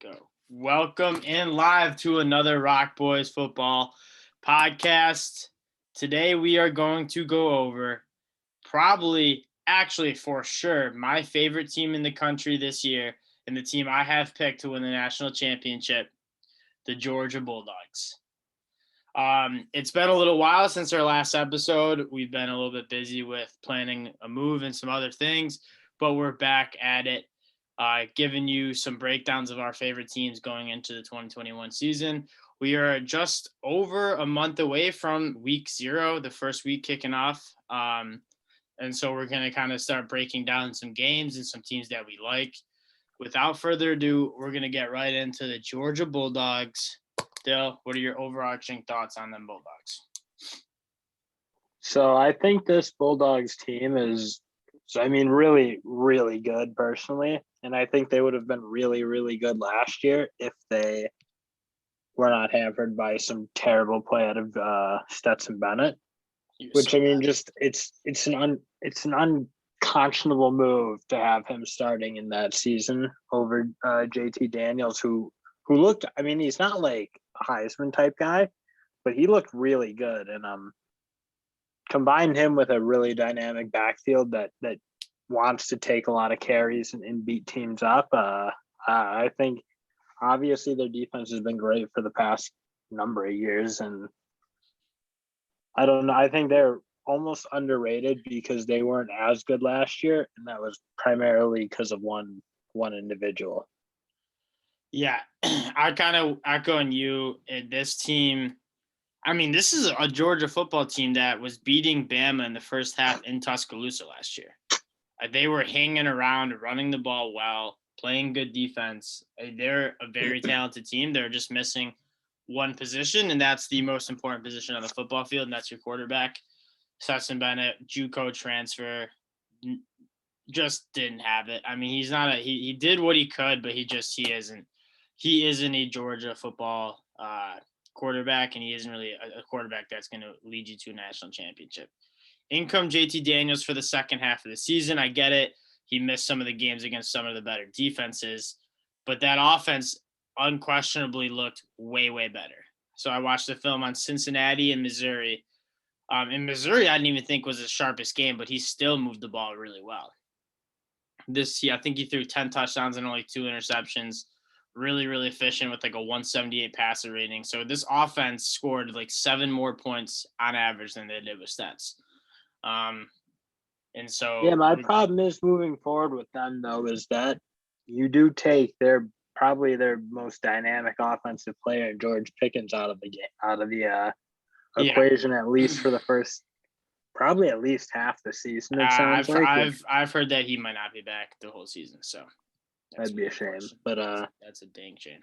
Go. Welcome in live to another Rock Boys football podcast. Today we are going to go over actually for sure, my favorite team in the country this year and the team I have picked to win the national championship, the Georgia Bulldogs. It's been a little while since our last episode. We've been a little bit busy with planning a move and some other things, but we're back at it, giving you some breakdowns of our favorite teams going into the 2021 season. We are just over a month away from week 0, the first week kicking off. And so we're going to kind of start breaking down some games and some teams that we like. Without further ado, we're going to get right into the Georgia Bulldogs. Dill, what are your overarching thoughts on them Bulldogs? So I think this Bulldogs team is, really, really good personally. And I think they would have been really, really good last year if they were not hampered by some terrible play out of Stetson Bennett. Which it's an unconscionable move to have him starting in that season over JT Daniels, who looked. I mean, he's not like a Heisman type guy, but he looked really good. And combined him with a really dynamic backfield that wants to take a lot of carries and beat teams up. I think obviously their defense has been great for the past number of years, and I don't know. I think they're almost underrated because they weren't as good last year, and that was primarily because of one individual. Yeah, I kind of echoing you. This team, I mean, this is a Georgia football team that was beating Bama in the first half in Tuscaloosa last year. They were hanging around, running the ball well, playing good defense. They're a very talented team. They're just missing one position, and that's the most important position on the football field, and that's your quarterback. Stetson Bennett, JUCO transfer, just didn't have it. I mean, he's not he did what he could, but he isn't a Georgia football quarterback, and he isn't really a quarterback that's going to lead you to a national championship. In come JT Daniels for the second half of the season. I get it. He missed some of the games against some of the better defenses, but that offense unquestionably looked way, way better. So I watched the film on Cincinnati and Missouri. In Missouri, I didn't even think was the sharpest game, but he still moved the ball really well. I think he threw 10 touchdowns and only 2 interceptions. Really, really efficient with like a 178 passer rating. So this offense scored like 7 more points on average than they did with Stats. And so my problem is moving forward with them though is that you do take probably their most dynamic offensive player, George Pickens, out of the equation, at least for the first, probably at least half the season. It sounds I've heard that he might not be back the whole season, so that'd be a shame. But that's a dang shame.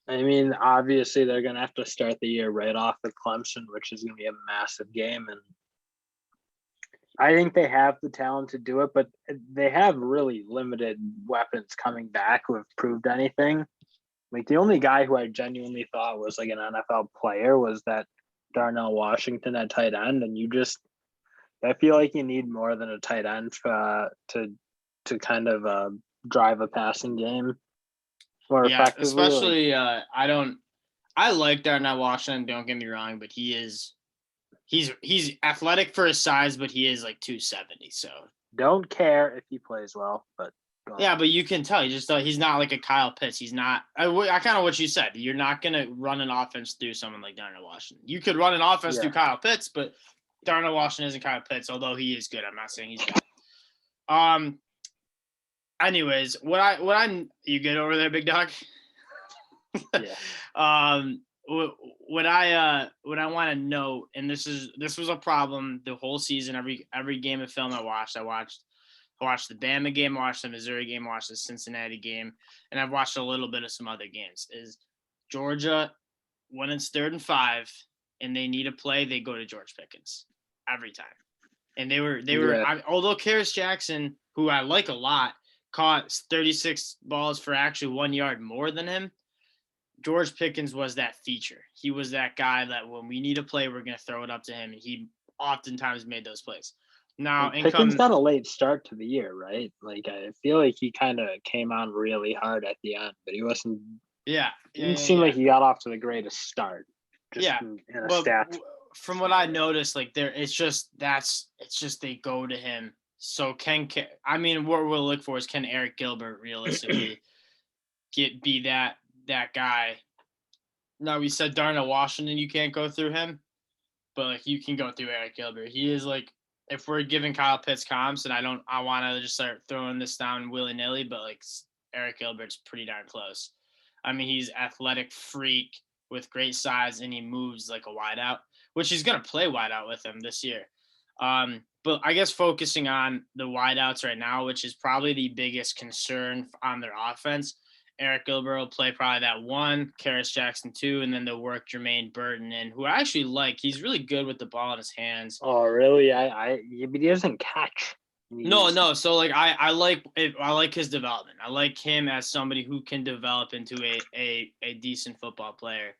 I mean, obviously they're gonna have to start the year right off with Clemson, which is gonna be a massive game, and I think they have the talent to do it, but they have really limited weapons coming back who have proved anything. Like the only guy who I genuinely thought was like an NFL player was that Darnell Washington at tight end, and I feel like you need more than a tight end to kind of drive a passing game more effectively. Especially I like Darnell Washington. Don't get me wrong, but he's athletic for his size, but he is like 270. So don't care if he plays well, but yeah, but you can tell he's not like a Kyle Pitts. He's not. I kind of what you said. You're not gonna run an offense through someone like Darnell Washington. You could run an offense through Kyle Pitts, but Darnell Washington isn't Kyle Pitts, although he is good. I'm not saying he's bad. Anyways, you good over there, big dog? Yeah. What I want to note, and this was a problem the whole season. Every game of film I watched the Bama game, I watched the Missouri game, I watched the Cincinnati game, and I've watched a little bit of some other games. Is Georgia, when it's 3rd and 5 and they need a play, they go to George Pickens every time. And they were although Karis Jackson, who I like a lot, caught 36 balls for actually 1 yard more than him, George Pickens was that feature. He was that guy that when we need a play, we're going to throw it up to him, and he oftentimes made those plays. Now, Like, Pickens got a late start to the year, right? Like I feel like he kind of came on really hard at the end, but he wasn't. yeah, Didn't seem like he got off to the greatest start. Just yeah. in a But stat. from what I noticed, like it's just they go to him. So I mean, what we'll look for is can Eric Gilbert realistically be that guy? Now we said Darnell Washington, you can't go through him, but like you can go through Eric Gilbert. He is like, if we're giving Kyle Pitts comps, and I want to just start throwing this down willy nilly, but like Eric Gilbert's pretty darn close. I mean, he's athletic freak with great size, and he moves like a wideout, which he's gonna play wideout with him this year. But I guess focusing on the wideouts right now, which is probably the biggest concern on their offense. Eric Gilbert will play probably that 1, Karis Jackson 2, and then they'll work Jermaine Burton in, who I actually like. He's really good with the ball in his hands. Oh, really? But he doesn't catch. No. So like I like it. I like his development. I like him as somebody who can develop into a decent football player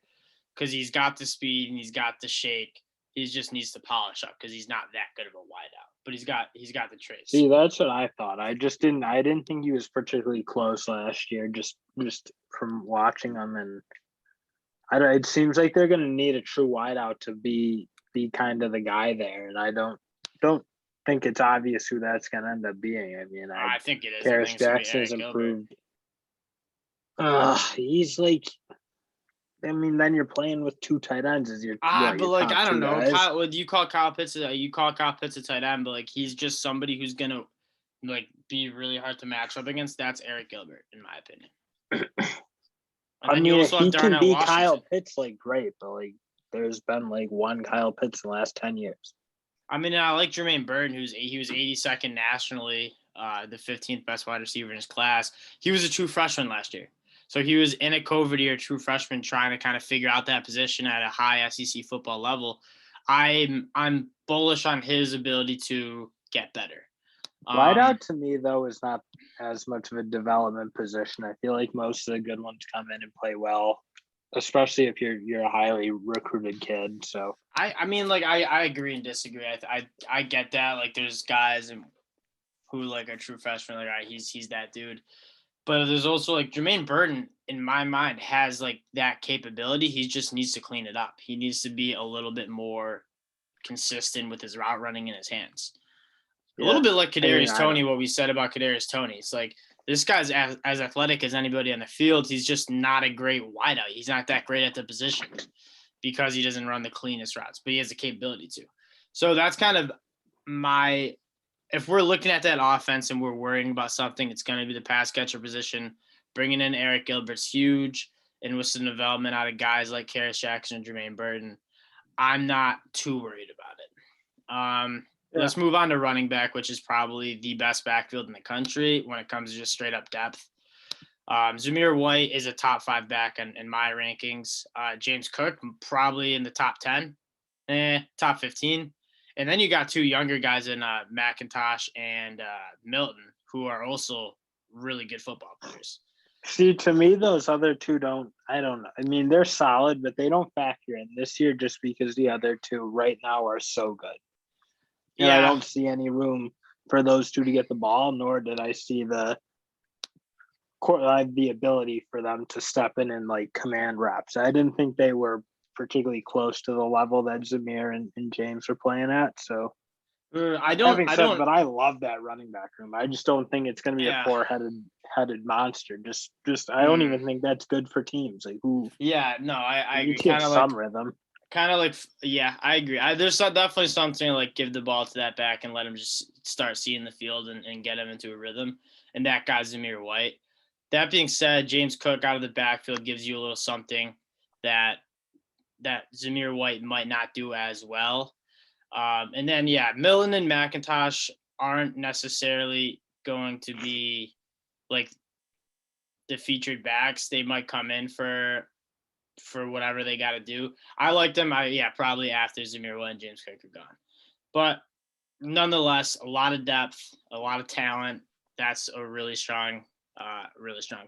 because he's got the speed and he's got the shake. He just needs to polish up because he's not that good of a wideout, but he's got the traits. See, that's what I thought. I didn't think he was particularly close last year. Just from watching him, and it seems like they're going to need a true wideout to be kind of the guy there, and I don't think it's obvious who that's going to end up being. I mean, I think it is. Karis Jackson's improved. He's like. I mean, then you're playing with 2 tight ends as your. But like I don't know. Kyle, would you call Kyle Pitts? You call Kyle Pitts a tight end, but like he's just somebody who's gonna like be really hard to match up against. That's Eric Gilbert, in my opinion. I mean, if he can be Kyle Pitts, like great, but like there's been like 1 Kyle Pitts in the last 10 years. I mean, I like Jermaine Burton, he was 82nd nationally, the 15th best wide receiver in his class. He was a true freshman last year. So he was in a COVID year, true freshman, trying to kind of figure out that position at a high SEC football level. I'm bullish on his ability to get better. Wideout to me though is not as much of a development position. I feel like most of the good ones come in and play well, especially if you're a highly recruited kid. So I mean, like I agree and disagree. I get that. Like there's guys who like are true freshmen, like all right, he's that dude. But there's also like Jermaine Burton, in my mind, has like that capability. He just needs to clean it up. He needs to be a little bit more consistent with his route running in his hands. A little bit like Kadarius Toney, what we said about Kadarius Toney. It's like this guy's as athletic as anybody on the field. He's just not a great wideout. He's not that great at the position because he doesn't run the cleanest routes, but he has the capability to. So that's kind of if we're looking at that offense and we're worrying about something, it's going to be the pass catcher position. Bringing in Eric Gilbert's huge, and with some development out of guys like Karis Jackson and Jermaine Burton, I'm not too worried about it. Let's move on to running back, which is probably the best backfield in the country when it comes to just straight up depth. Zamir White is a top 5 back in my rankings. James Cook, probably in the top 10, top 15. And then you got 2 younger guys in McIntosh and Milton, who are also really good football players. See, to me, those other 2 I don't know. I mean, they're solid, but they don't factor in this year just because the other 2 right now are so good. And I don't see any room for those 2 to get the ball, nor did I see the ability for them to step in and like command reps. I didn't think they were particularly close to the level that Zamir and James are playing at. So but I love that running back room. I just don't think it's going to be a 4-headed monster. Just I don't even think that's good for teams. Like who? Yeah, no, I agree. Kind of some rhythm. Kind of like, yeah, I agree. There's definitely something like give the ball to that back and let him just start seeing the field and get him into a rhythm. And that guy's Zamir White. That being said, James Cook out of the backfield gives you a little something that Zamir White might not do as well. And then, Milton and McIntosh aren't necessarily going to be like the featured backs. They might come in for whatever they got to do. I like them. Probably after Zamir White and James Cook are gone. But nonetheless, a lot of depth, a lot of talent. That's a really strong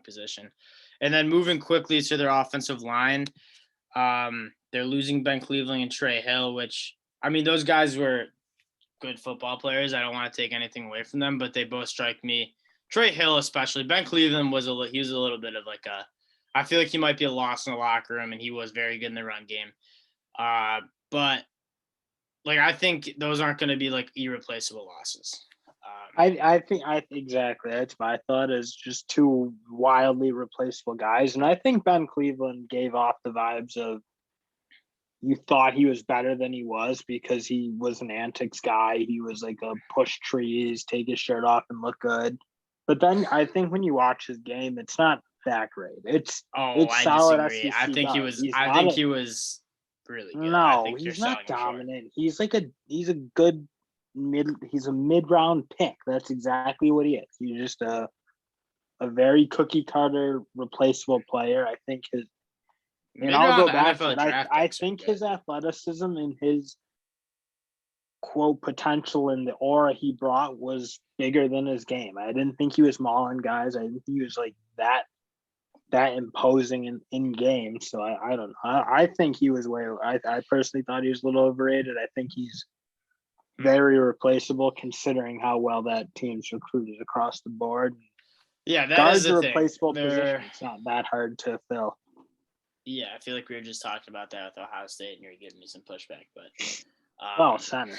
position. And then moving quickly to their offensive line, they're losing Ben Cleveland and Trey Hill, which, I mean, those guys were good football players. I don't want to take anything away from them, but they both strike me. Trey Hill, especially. Ben Cleveland was a little bit of like I feel like he might be a loss in the locker room, and he was very good in the run game. But like I think those aren't going to be like irreplaceable losses. I think exactly that's my thought is just two wildly replaceable guys, and I think Ben Cleveland gave off the vibes of you thought he was better than he was because he was an antics guy. He was like a push trees, take his shirt off and look good. But then I think when you watch his game, it's not that great. It's I solid disagree. SEC I think he guard. was. He's I not think a- he was really good. I No, think he's you're not selling him short. dominant. He's a good he's a mid-round pick. That's exactly what he is. He's just a very cookie cutter replaceable player. I think his and I'll go back to it. I think his athleticism and his quote potential and the aura he brought was bigger than his game. I didn't think he was mauling guys. I didn't think he was like that imposing in game. So I don't know. I think he was I personally thought he was a little overrated. I think he's very replaceable considering how well that team's recruited across the board. Yeah, that guards is a replaceable thing. position. It's not that hard to fill. Yeah, I feel like we were just talking about that with Ohio State, and you're giving me some pushback. But center,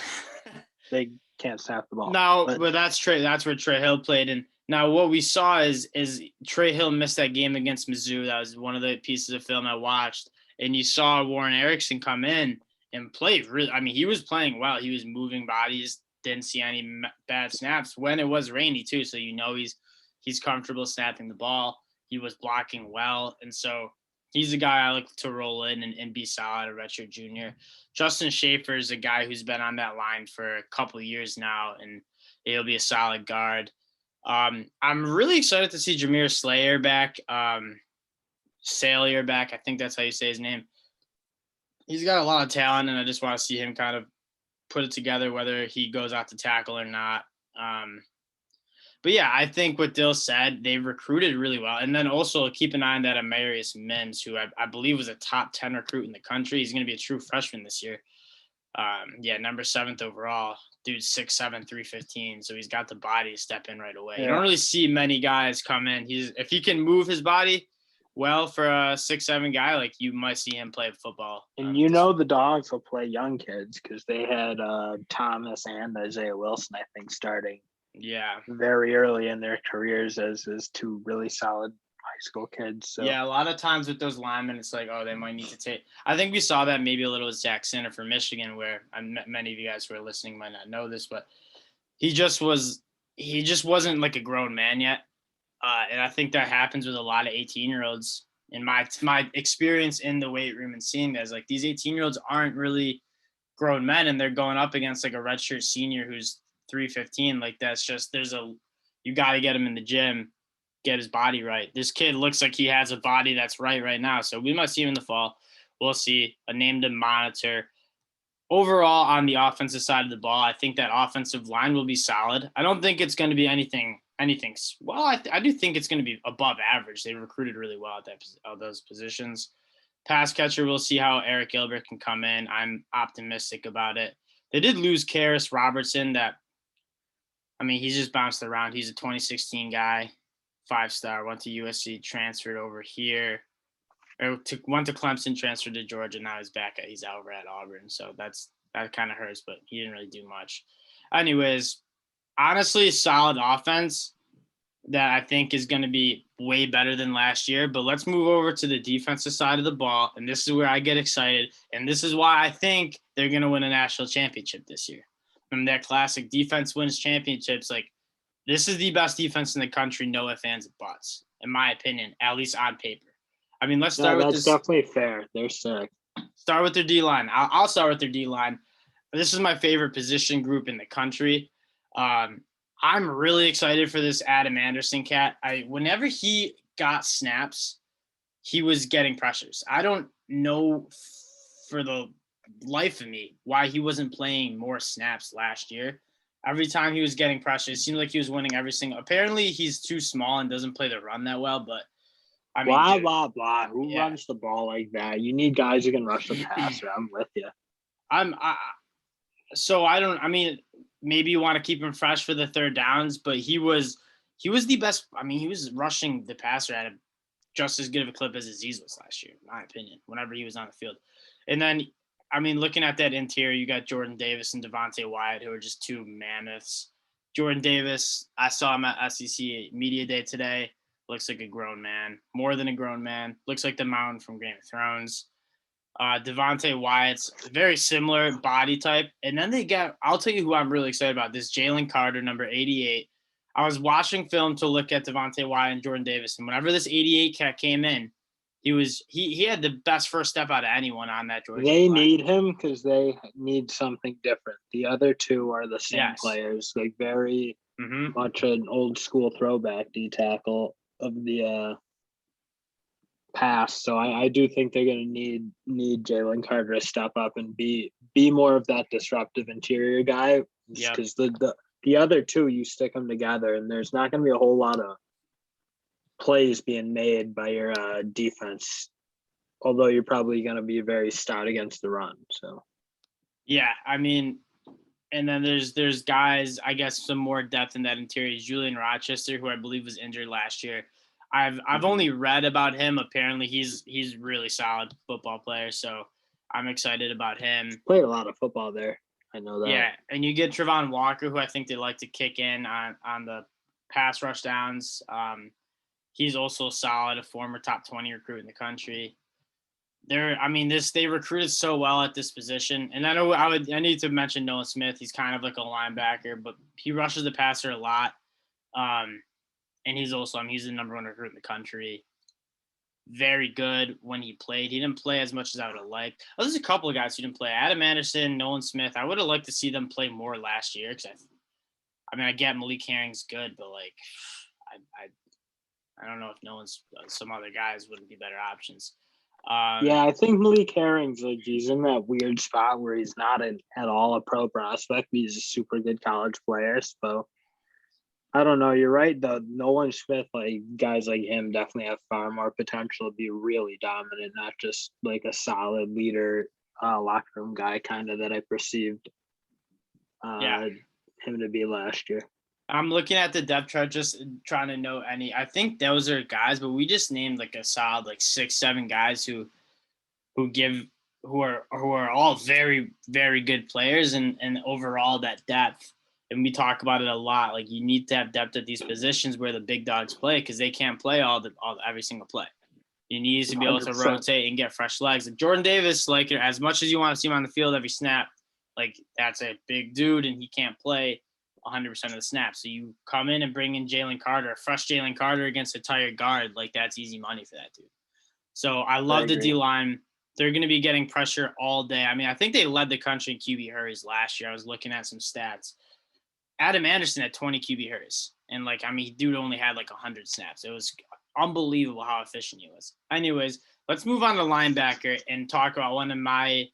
they can't snap the ball. No, but that's Trey. That's where Trey Hill played. And now what we saw is Trey Hill missed that game against Mizzou. That was one of the pieces of film I watched. And you saw Warren Erickson come in and play really. I mean, he was playing well. He was moving bodies. Didn't see any bad snaps when it was rainy too. So he's comfortable snapping the ball. He was blocking well, and so he's a guy I like to roll in and be solid, a redshirt junior. Justin Schaefer is a guy who's been on that line for a couple of years now, and he'll be a solid guard. I'm really excited to see Jameer Slayer back. Salier back. I think that's how you say his name. He's got a lot of talent, and I just want to see him kind of put it together, whether he goes out to tackle or not. But yeah, I think what Dill said, they've recruited really well. And then also keep an eye on that Amarius Mims, who I believe was a top 10 recruit in the country. He's going to be a true freshman this year. Number 7th overall. Dude's 6'7", 315. So he's got the body to step in right away. Yeah. You don't really see many guys come in. If he can move his body well for a 6'7" guy, like you might see him play football. And the Dogs will play young kids because they had Thomas and Isaiah Wilson, I think, starting. Yeah, very early in their careers as two really solid high school kids. So yeah, a lot of times with those linemen, it's like, they might need to take. I think we saw that maybe a little with Zach Sinner for Michigan, where many of you guys who are listening might not know this, but he just wasn't like a grown man yet, and I think that happens with a lot of 18-year-olds. In my experience in the weight room and seeing that, is like these 18-year-olds aren't really grown men, and they're going up against like a redshirt senior who's 315. Like that's just you got to get him in the gym, get his body right. This kid looks like he has a body that's right now. So we might see him in the fall. We'll see. A name to monitor. Overall, on the offensive side of the ball, I think that offensive line will be solid. I don't think it's going to be anything. Well, I do think it's going to be above average. They recruited really well at those positions. Pass catcher, we'll see how Eric Gilbert can come in. I'm optimistic about it. They did lose Karis Robertson. He's just bounced around. He's a 2016 guy, 5-star, went to USC, transferred over here. Went to Clemson, transferred to Georgia. Now he's back. He's over at Auburn. So that kind of hurts, but he didn't really do much. Anyways, honestly, solid offense that I think is going to be way better than last year. But let's move over to the defensive side of the ball. And this is where I get excited. And this is why I think they're going to win a national championship this year. From that classic defense wins championships, like this is the best defense in the country, no ifs, ands, and buts, in my opinion, at least on paper. Let's start with this. That's definitely fair. They're sick. Start with their D-line. I'll start with their D-line. This is my favorite position group in the country. I'm really excited for this Adam Anderson cat. Whenever he got snaps, he was getting pressures. I don't know for the life of me why he wasn't playing more snaps last year. Every time he was getting pressure, it seemed like he was winning every single. Apparently, he's too small and doesn't play the run that well. But blah. Who runs the ball like that? You need guys who can rush the passer. I'm with you. maybe you want to keep him fresh for the third downs, but he was the best. I mean, he was rushing the passer at a just as good of a clip as Azeez was last year, in my opinion, whenever he was on the field. And then, I mean, looking at that interior, you got Jordan Davis and Devontae Wyatt, who are just two mammoths. Jordan Davis, I saw him at SEC Media Day today. Looks like a grown man, more than a grown man. Looks like the Mountain from Game of Thrones. Devontae Wyatt's very similar body type. And then I'll tell you who I'm really excited about, this Jalen Carter, number 88. I was watching film to look at Devontae Wyatt and Jordan Davis. And whenever this 88 cat came in, he had the best first step out of anyone on that Georgia. They need him because they need something different. The other two are the same players, like very much an old school throwback D tackle of the past. So I do think they're going to need Jalen Carter to step up and be more of that disruptive interior guy. Because the other two, you stick them together, and there's not going to be a whole lot of plays being made by your defense, although you're probably going to be very stout against the run. So, yeah, I mean, and then there's guys, I guess, some more depth in that interior. Julian Rochester, who I believe was injured last year. I've only read about him. Apparently, he's really solid football player. So I'm excited about him. Played a lot of football there. I know that. Yeah, and you get Travon Walker, who I think they like to kick in on the pass rush downs. He's also solid, a former top 20 recruit in the country. They recruited so well at this position. And I need to mention Nolan Smith. He's kind of like a linebacker, but he rushes the passer a lot. And he's also, he's the number one recruit in the country. Very good when he played. He didn't play as much as I would have liked. There's a couple of guys who didn't play. Adam Anderson, Nolan Smith. I would have liked to see them play more last year because I get Malik Herring's good, but like I don't know if some other guys wouldn't be better options. Yeah, I think Malik Herring's he's in that weird spot where he's not at all a pro prospect, but he's a super good college player. So I don't know. You're right, though. Nolan Smith, guys like him definitely have far more potential to be really dominant, not just like a solid leader, locker room guy kind of that I perceived him to be last year. I'm looking at the depth chart, just trying to know any. I think those are guys, but we just named a solid 6-7 guys who are all very, very good players and overall that depth. And we talk about it a lot. You need to have depth at these positions where the big dogs play because they can't play every single play. You need to be able to rotate and get fresh legs. And Jordan Davis, as much as you want to see him on the field every snap, that's a big dude and he can't play 100% of the snaps. So you come in and bring in Jalen Carter, a fresh Jalen Carter against a tired guard, that's easy money for that dude. So I love the D-line. They're going to be getting pressure all day. I think they led the country in QB hurries last year. I was looking at some stats. Adam Anderson had 20 QB hurries. And dude only had 100 snaps. It was unbelievable how efficient he was. Anyways, let's move on to linebacker and talk about one of my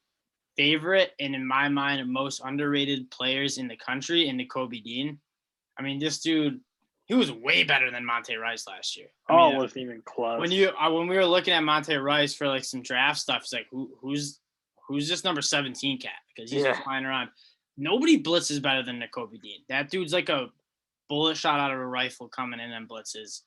favorite and in my mind most underrated players in the country, in Nakobe Dean. This dude, he was way better than Monte Rice last year. It wasn't even close. When we were looking at Monte Rice for some draft stuff, it's who's this number 17 cat? Because he's just flying around. Nobody blitzes better than Nakobe Dean. That dude's like a bullet shot out of a rifle coming in and blitzes.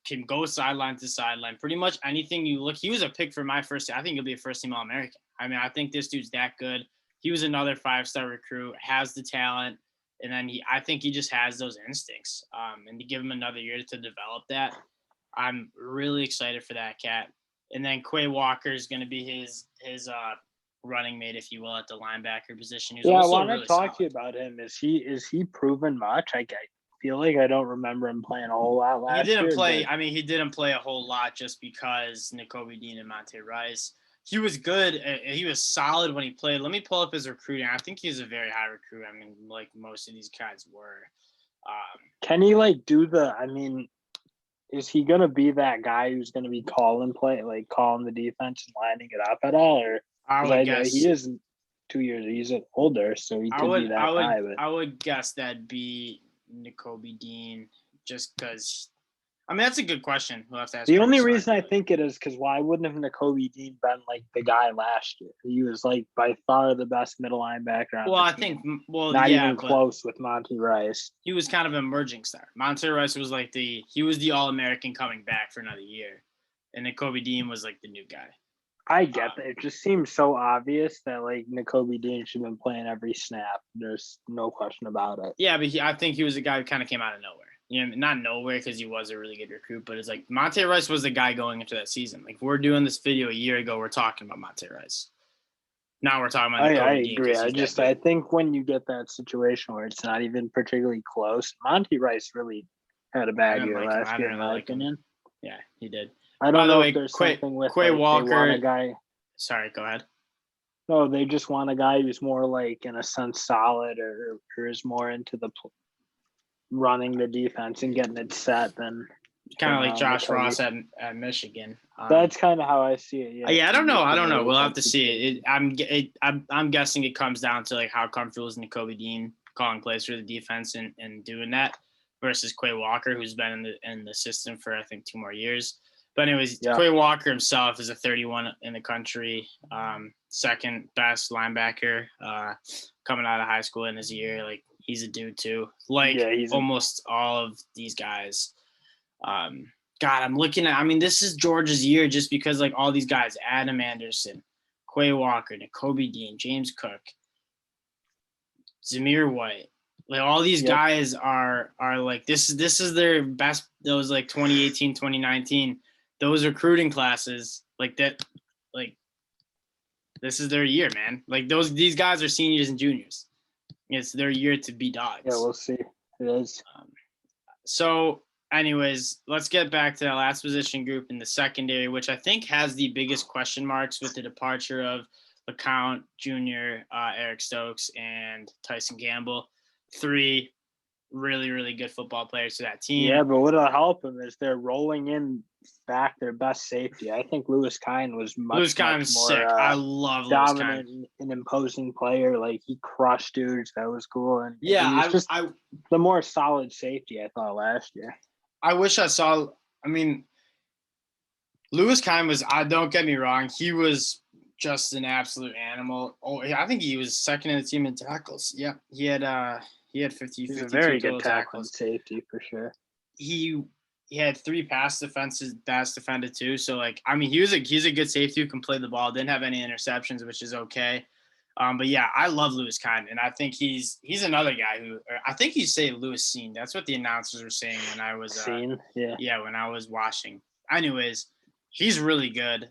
Can go sideline to sideline. Pretty much anything you look. He was a pick for my first team. I think he'll be a first team All-American. I think this dude's that good. He was another 5-star recruit, has the talent, and then I think he just has those instincts. And to give him another year to develop that, I'm really excited for that cat. And then Quay Walker is going to be his running mate, if you will, at the linebacker position. I want to talk to you about him. Is he proven much? I feel like I don't remember him playing a whole lot last year. He didn't play. He didn't play a whole lot just because Nakobe Dean and Monte Rice. He was good. He was solid when he played. Let me pull up his recruiting. I think he's a very high recruit. Most of these guys were. Can he do is he going to be that guy who's going to be calling the defense and lining it up at all? Or I would guess he isn't 2 years. He's older, so he could be that guy. But I would guess that'd be Nakobe Dean just because I mean, that's a good question. We'll have to ask. The only Chris reason I Sark. think it is because why wouldn't have Nakobe Dean been like the guy last year? He was like by far the best middle linebacker on Well, the I team. think. Well, Not yeah, even but close with Monty Rice. he was kind of an emerging star. Monte Rice was like he was the All-American coming back for another year, and then Kobe Dean was like the new guy. I get that. It just seems so obvious that like Nakobe Dean should have been playing every snap. There's no question about it. Yeah, but I think he was a guy who kind of came out of nowhere. You know, not nowhere because he was a really good recruit, but it's like Monte Rice was the guy going into that season. Like we're doing this video a year ago, we're talking about Monte Rice. Now we're talking about I Dean agree. 'cause he's I think when you get that situation where it's not even particularly close, Monty Rice really had a bad year last year, in my opinion. Yeah, he did. I don't know if there's something with Quay like, Walker. they want a guy. Sorry, go ahead. No, they just want a guy who's more like in a sense solid or is more into the running the defense and getting it set than kind of like Josh Ross at Michigan. That's kind of how I see it. Yeah, I don't know. We'll have to see it. I'm guessing it comes down to like how comfortable is Nakobe Dean calling plays for the defense and doing that versus Quay Walker, who's been in the system for I think 2 more years. But anyways, yeah. Quay Walker himself is a 31 in the country, second best linebacker coming out of high school in his year. Like he's a dude too. Like almost all of these guys. God, I'm looking at. I mean, this is Georgia's year just because like all these guys: Adam Anderson, Quay Walker, Nakobe Dean, James Cook, Zamir White. Like all these guys are like this is their best. Those like 2018, 2019. Those recruiting classes like that. Like this is their year, man. Like these guys are seniors and juniors. It's their year to be dogs. Yeah, we'll see. It is. So. Anyways, let's get back to that last position group in the secondary, which I think has the biggest question marks with the departure of LeCount Jr., Eric Stokes, and Tyson Campbell. 3 really, really good football players to that team. Yeah, but what'll help them is they're rolling in back their best safety. I think Lewis Kine was much more sick. I love dominant Lewis Kine. and imposing player. Like he crushed dudes. That was cool. And yeah, he was just the more solid safety I thought last year. I wish I saw. I mean, Lewis Kine was. Don't get me wrong. He was just an absolute animal. Oh, I think he was second in the team in tackles. Yeah, he had 50. He's a very good tackle safety for sure. He had 3 pass defended too. So like, I mean, he's a good safety who can play the ball. Didn't have any interceptions, which is okay. But yeah, I love Lewis Kine, and I think he's another guy who I think you say Lewis Seen. That's what the announcers were saying when I was Seen, when I was watching. Anyways, he's really good.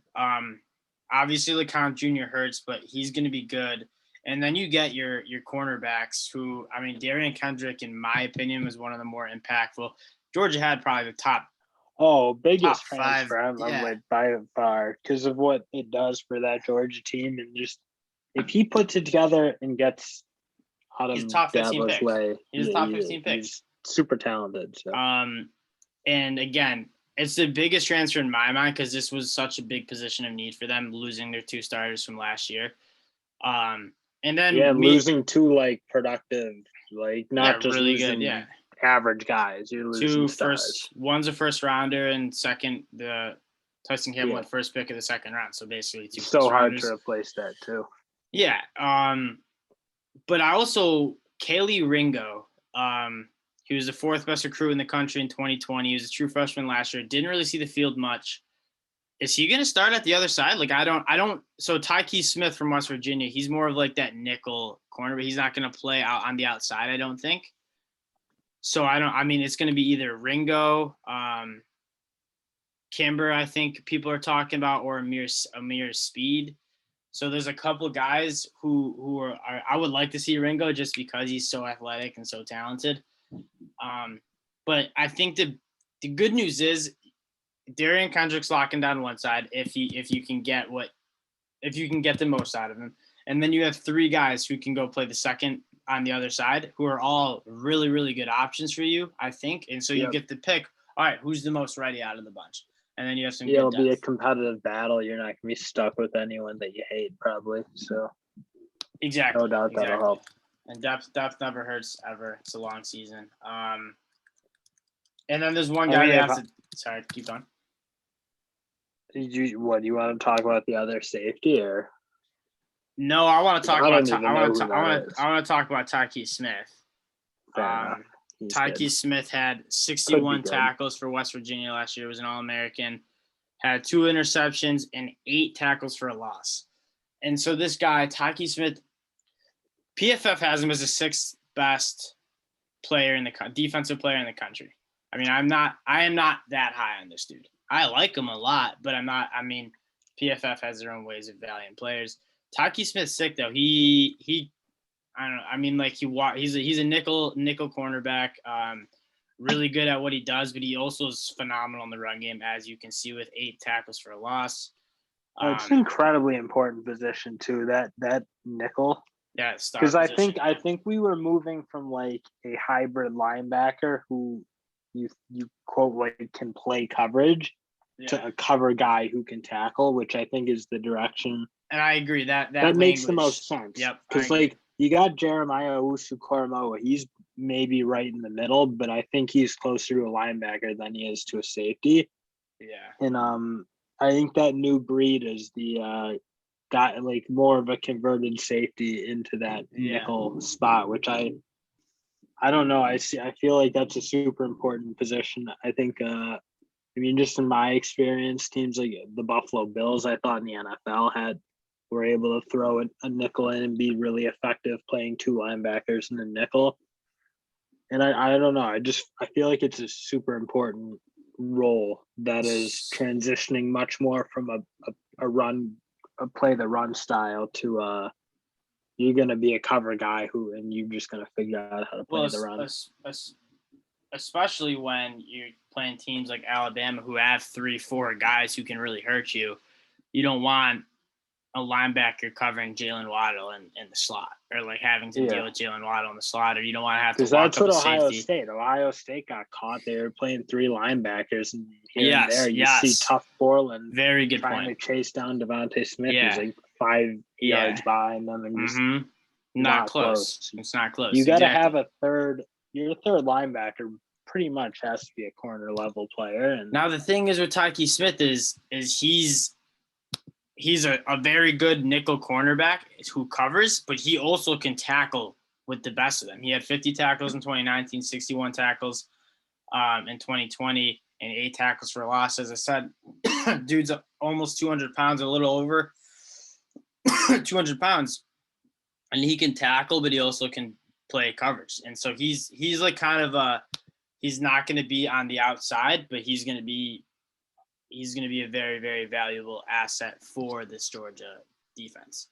Obviously LeCount Jr. hurts, but he's going to be good. And then you get your cornerbacks who, I mean, Darian Kendrick, in my opinion, was one of the more impactful. Georgia had probably the top. Biggest transfer by far because of what it does for that Georgia team and just. If he puts it together and gets out of top 15 picks. Way, he's top 15 picks. He's super talented. So. And again, it's the biggest transfer in my mind because this was such a big position of need for them, losing their 2 starters from last year. And then losing 2 like productive, like not just really losing good, average guys. You're losing 2 one's a first rounder, and second the Tyson Campbell went first pick of the second round. So basically 2 so hard to replace that too. Yeah. But I also Kaylee Ringo, he was the 4th best recruit in the country in 2020. He was a true freshman last year. Didn't really see the field much. Is he going to start at the other side? Like I don't. So Tyke Smith from West Virginia, he's more of like that nickel corner, but he's not going to play out on the outside, I don't think. So I mean, it's going to be either Ringo, Kimber, I think people are talking about, or Amir Speed. So there's a couple guys who are I would like to see Ringo just because he's so athletic and so talented. But I think the good news is Darian Kendrick's locking down one side if you can get the most out of him. And then you have 3 guys who can go play the second on the other side who are all really, really good options for you, I think. And so you get to pick, all right, who's the most ready out of the bunch? And then you have some. It'll be a competitive battle. You're not gonna be stuck with anyone that you hate, probably. So exactly, no doubt that'll help. And depth never hurts ever. It's a long season. And then there's one guy that has to Sorry, keep going. Do you want to talk about the other safety or? No, I want to talk I about. don't even know who that is. I want to talk about Tyke Smith. Fair enough. Tyke Smith had 61 tackles for West Virginia last year. Was an All-American. Had 2 interceptions and 8 tackles for a loss. And so this guy, Tyke Smith, PFF has him as the 6th best player in the defensive player in the country. I mean, I am not that high on this dude. I like him a lot, but I'm not. I mean, PFF has their own ways of valuing players. Tyke Smith's sick though. He I don't know. I mean, like he's a nickel cornerback. Really good at what he does, but he also is phenomenal in the run game, as you can see with 8 tackles for a loss. It's an incredibly important position too. That nickel. Yeah, because I think we were moving from like a hybrid linebacker who you quote like can play coverage to a cover guy who can tackle, which I think is the direction. And I agree that makes the most sense. Yep. Because like you got Jeremiah Owusu-Koramoah, he's maybe right in the middle, but I think he's closer to a linebacker than he is to a safety. Yeah. And I think that new breed is the got like more of a converted safety into that nickel spot, which I don't know. I feel like that's a super important position. I think I mean, just in my experience, teams like the Buffalo Bills, I thought in the NFL were able to throw a nickel in and be really effective playing 2 linebackers in the nickel. And I don't know. I feel like it's a super important role that is transitioning much more from a play the run style to you're going to be a cover guy and you're just going to figure out how to play the run. Especially when you're playing teams like Alabama who have 3-4 guys who can really hurt you. You don't want a linebacker covering Jalen Waddle in the slot, or like having to deal with Jalen Waddle in the slot, or you don't want to have to. Because that's what Ohio State got caught. They were playing 3 linebackers, and here and there you see Tough Borland. Very good trying point. to chase down Devontae Smith. He's like 5 yards behind them, and just not close. It's not close. You got to have a third. Your third linebacker pretty much has to be a corner level player. And now the thing is with Tyke Smith is he's a very good nickel cornerback who covers, but he also can tackle with the best of them. He had 50 tackles in 2019, 61 tackles in 2020, and 8 tackles for a loss. As I said, dude's almost 200 pounds, a little over 200 pounds, and he can tackle, but he also can play coverage. And so he's like kind of he's not going to be on the outside, but he's going to be a very, very valuable asset for this Georgia defense.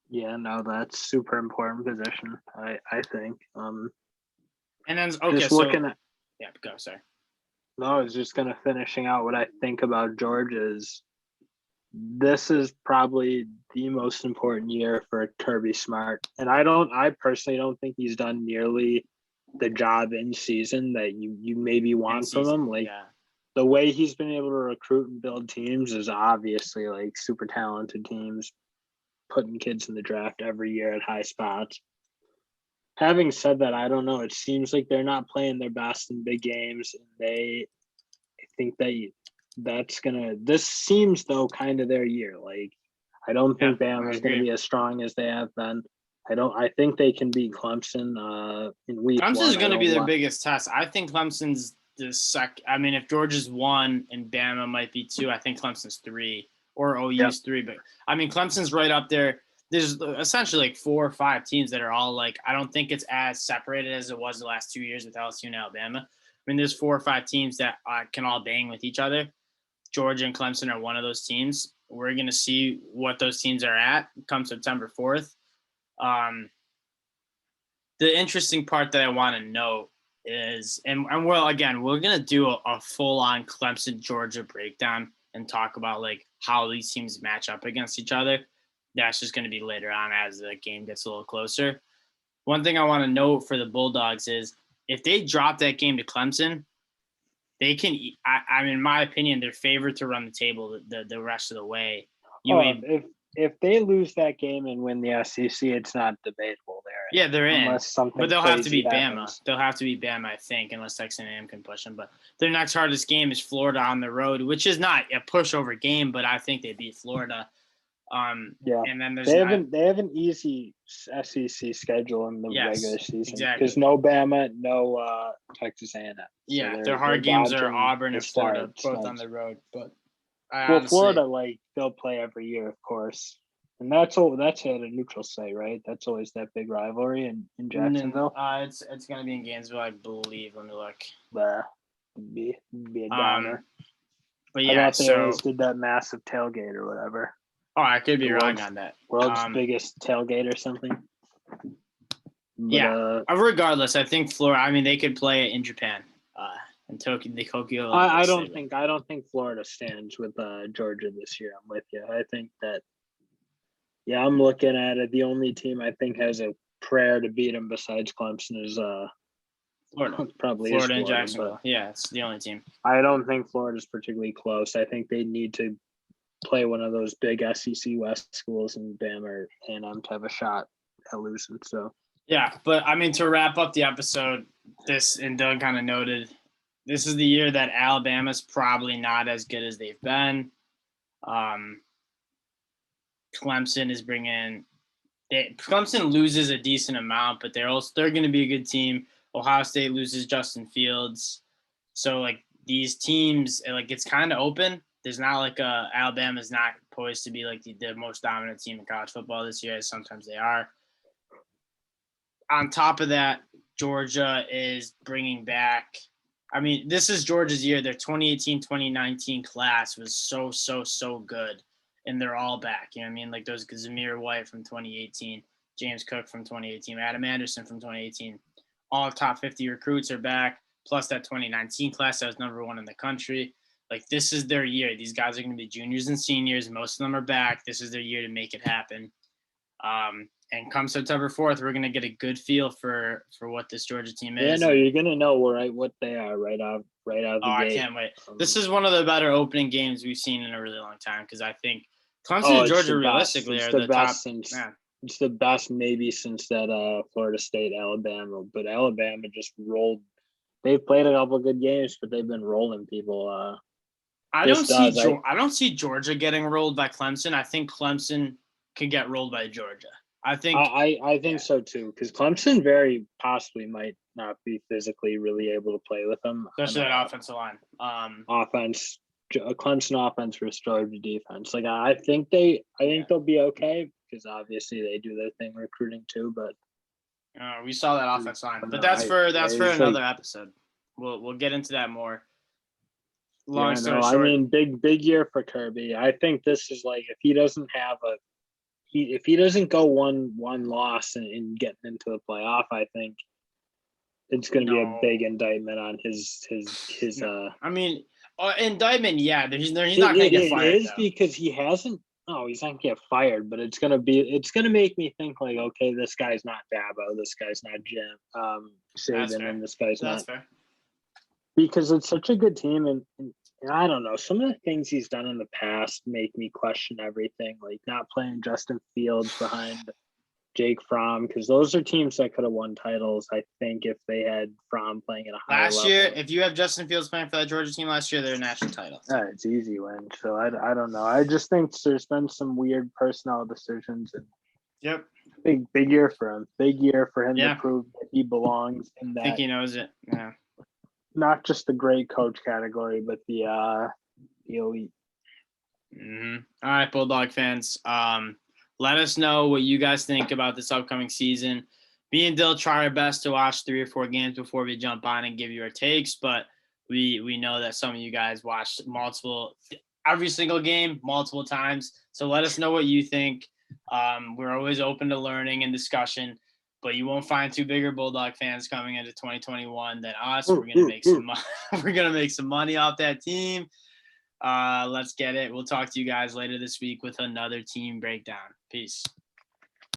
Yeah, no, that's super important position, I think. And then okay, just looking at go, sorry. No, I was just gonna finishing out what I think about Georgia is this is probably the most important year for Kirby Smart. And I personally don't think he's done nearly the job in season that you maybe want from him. Like the way he's been able to recruit and build teams is obviously like super talented teams, putting kids in the draft every year at high spots. Having said that, I don't know. It seems like they're not playing their best in big games. I think this seems though kind of their year. Like I don't think Bama is going to be as strong as they have been. I think they can beat Clemson in week 1. Clemson's going to be their biggest test. I think Clemson's the second. I mean, if Georgia's 1 and Bama might be 2, I think Clemson's 3 or OU's 3. But I mean, Clemson's right up there. There's essentially like 4 or 5 teams that are all like, I don't think it's as separated as it was the last 2 years with LSU and Alabama. I mean, there's 4 or 5 teams that can all bang with each other. Georgia and Clemson are one of those teams. We're going to see what those teams are at come September 4th. The interesting part that I want to note is, and we're going to do a full-on Clemson Georgia breakdown and talk about like how these teams match up against each other. That's just going to be later on as the game gets a little closer. One thing I want to note for the Bulldogs is if they drop that game to Clemson, they can. I mean, in my opinion, they're favored to run the table the rest of the way. if they lose that game and win the SEC, it's not debatable there. Yeah, they're in. Unless something But they'll have to crazy beat Bama. happens. They'll have to beat Bama, I think, unless Texas A&M can push them. But their next hardest game is Florida on the road, which is not a pushover game, but I think they beat Florida. Yeah, and then there's they have an easy SEC schedule in the regular season exactly. because no Bama, no Texas A&M. So Yeah, their hard games are dodging Auburn the and Florida, starts. both on the road. But Well, Florida, like they'll play every year, of course, and that's at a neutral site, right? That's always that big rivalry in Jacksonville. It's gonna be in Gainesville, I believe. Let me look. Be a downer. But yeah, I thought they always did that massive tailgate or whatever. Oh, I could be wrong on that. World's biggest tailgate or something. But, regardless, I think Florida. I mean, they could play it in Japan, in Tokyo. I don't think Florida stands with Georgia this year. I'm with you. I think that. Yeah, I'm looking at it. The only team I think has a prayer to beat them besides Clemson is Florida. Probably Florida and Jacksonville. Yeah, it's the only team. I don't think Florida's particularly close. I think they need to play one of those big SEC West schools in Bama or A&M to have a shot at losing. So yeah, but I mean, to wrap up the episode, and Doug kind of noted, this is the year that Alabama's probably not as good as they've been. Clemson is Clemson loses a decent amount, but they're going to be a good team. Ohio State loses Justin Fields. So like these teams, like it's kind of open. There's not like Alabama's not poised to be like the most dominant team in college football this year, as sometimes they are. On top of that, Georgia is bringing back. I mean, this is Georgia's year. Their 2018-2019 class was so good, and they're all back. You know what I mean? Like those Zamir White from 2018, James Cook from 2018, Adam Anderson from 2018. All top 50 recruits are back, plus that 2019 class that was number 1 in the country. Like, this is their year. These guys are going to be juniors and seniors. Most of them are back. This is their year to make it happen. And come September 4th, we're going to get a good feel for what this Georgia team is. Yeah, no, you're going to know what they are right out of the gate. I can't wait. This is one of the better opening games we've seen in a really long time because I think Clemson and Georgia realistically are the top. It's the best maybe since that Florida State Alabama, but Alabama just rolled. They've played a couple of good games, but they've been rolling people. I don't see Georgia getting rolled by Clemson. I think Clemson could get rolled by Georgia. I think so too, because Clemson very possibly might not be physically really able to play with them, especially that offensive line. Clemson offense versus Georgia defense. Like I think they'll be okay because obviously they do their thing recruiting too. But we saw that offensive line, but that's for another episode. We'll get into that more. Long story short, I mean, big year for Kirby. I think this is like if he doesn't go one loss and getting into the playoff, I think it's going to be a big indictment on his. I mean, indictment, yeah. He's not going to get fired. It is because he hasn't. No, he's not going to get fired, but it's going to make me think like, okay, this guy's not Dabo, this guy's not Jim Saban, and this guy's not. That's fair. Because it's such a good team, and I don't know. Some of the things he's done in the past make me question everything, like not playing Justin Fields behind Jake Fromm, because those are teams that could have won titles, I think, if they had Fromm playing at a higher level. Last year, if you have Justin Fields playing for that Georgia team last year, they're a national title. Yeah, it's easy win. So I don't know. I just think there's been some weird personnel decisions. And yep. Big year for him. Big year for him to prove that he belongs in that. I think he knows it. Yeah. Not just the great coach category, but the elite. Mm-hmm. All right, Bulldog fans. Let us know what you guys think about this upcoming season. Me and Dill try our best to watch 3 or 4 games before we jump on and give you our takes, but we know that some of you guys watched every single game multiple times. So let us know what you think. We're always open to learning and discussion. But you won't find 2 bigger Bulldog fans coming into 2021 than us. We're gonna make some money. We're gonna make some money off that team. Let's get it. We'll talk to you guys later this week with another team breakdown. Peace.